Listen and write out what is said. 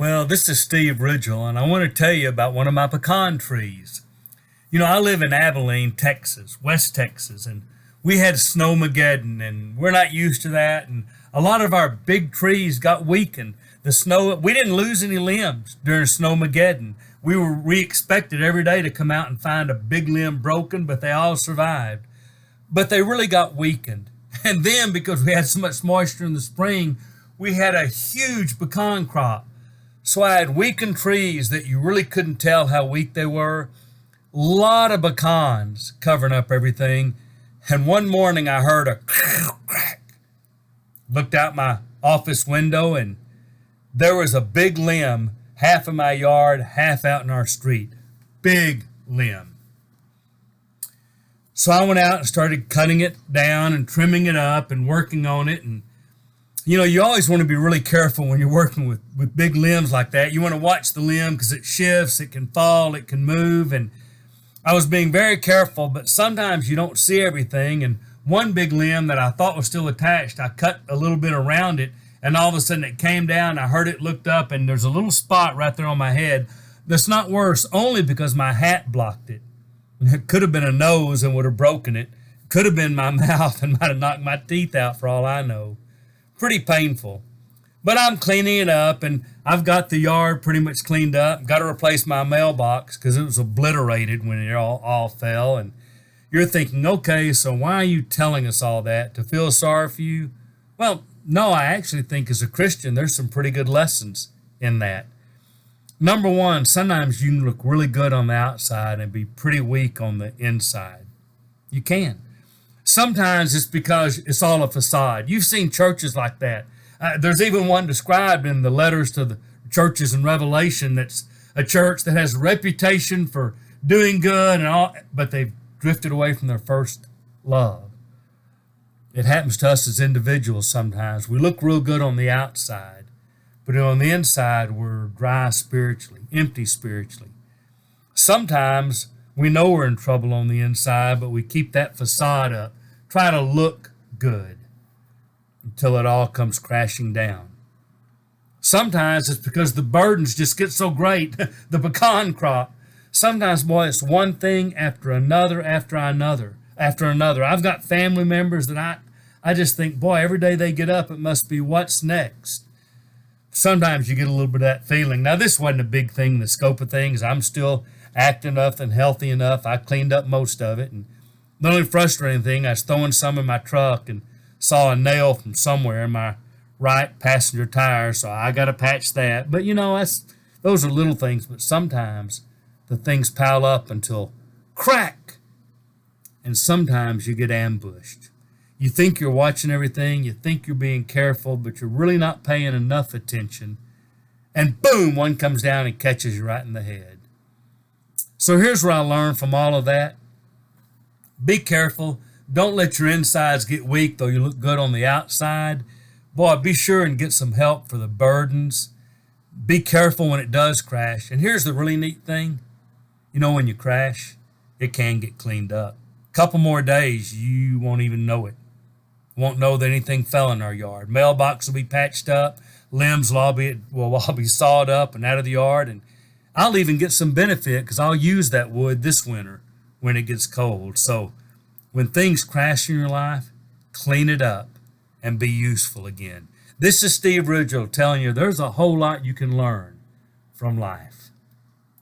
Well, this is Steve Ridgel, and I want to tell you about one of my pecan trees. I live in Abilene, Texas, West Texas, and we had Snowmaggedon, and we're not used to that, and a lot of our big trees got weakened. We didn't lose any limbs during Snowmaggedon. We expected every day to come out and find a big limb broken, but they all survived. But they really got weakened. And then, because we had so much moisture in the spring, we had a huge pecan crop. So I had weakened trees that you really couldn't tell how weak they were. A lot of pecans covering up everything. And one morning I heard a crack. Looked out my office window and there was a big limb, half in my yard, half out in our street. Big limb. So I went out and started cutting it down and trimming it up and working on it. And you always want to be really careful when you're working with big limbs like that. You want to watch the limb because it shifts, it can fall, it can move. And I was being very careful, but sometimes you don't see everything. And one big limb that I thought was still attached, I cut a little bit around it, and all of a sudden it came down. I heard it, looked up, and there's a little spot right there on my head that's not worse, only because my hat blocked it. It could have been a nose and would have broken it. Could have been my mouth and might have knocked my teeth out for all I know. Pretty painful. But I'm cleaning it up, and I've got the yard pretty much cleaned up. Got to replace my mailbox because it was obliterated when it all fell. And you're thinking, okay, so why are you telling us all that? To feel sorry for you? Well, no, I actually think as a Christian, there's some pretty good lessons in that. Number one, sometimes you can look really good on the outside and be pretty weak on the inside. You can. Sometimes it's because it's all a facade. You've seen churches like that. There's even one described in the letters to the churches in Revelation that's a church that has a reputation for doing good and all, but they've drifted away from their first love. It happens to us as individuals sometimes. We look real good on the outside, but on the inside we're dry spiritually, empty spiritually. Sometimes we know we're in trouble on the inside, but we keep that facade up, try to look good until it all comes crashing down. Sometimes it's because the burdens just get so great, the pecan crop. Sometimes, boy, it's one thing after another, after another. I've got family members that I just think, boy, every day they get up, it must be what's next. Sometimes you get a little bit of that feeling. Now, this wasn't a big thing in the scope of things. I'm still active enough and healthy enough. I cleaned up most of it. And the only frustrating thing, I was throwing some in my truck and saw a nail from somewhere in my right passenger tire, so I got to patch that. But, those are little things, but sometimes the things pile up until crack, and sometimes you get ambushed. You think you're watching everything, you think you're being careful, but you're really not paying enough attention, and boom, one comes down and catches you right in the head. So here's what I learned from all of that. Be careful. Don't let your insides get weak, though you look good on the outside. Boy, be sure and get some help for the burdens. Be careful when it does crash. And here's the really neat thing. When you crash, it can get cleaned up. A couple more days, you won't even know it. Won't know that anything fell in our yard. Mailbox will be patched up. Limbs will all be sawed up and out of the yard. And I'll even get some benefit because I'll use that wood this winter when it gets cold. So when things crash in your life, clean it up and be useful again. This is Steve Ridgel telling you there's a whole lot you can learn from life.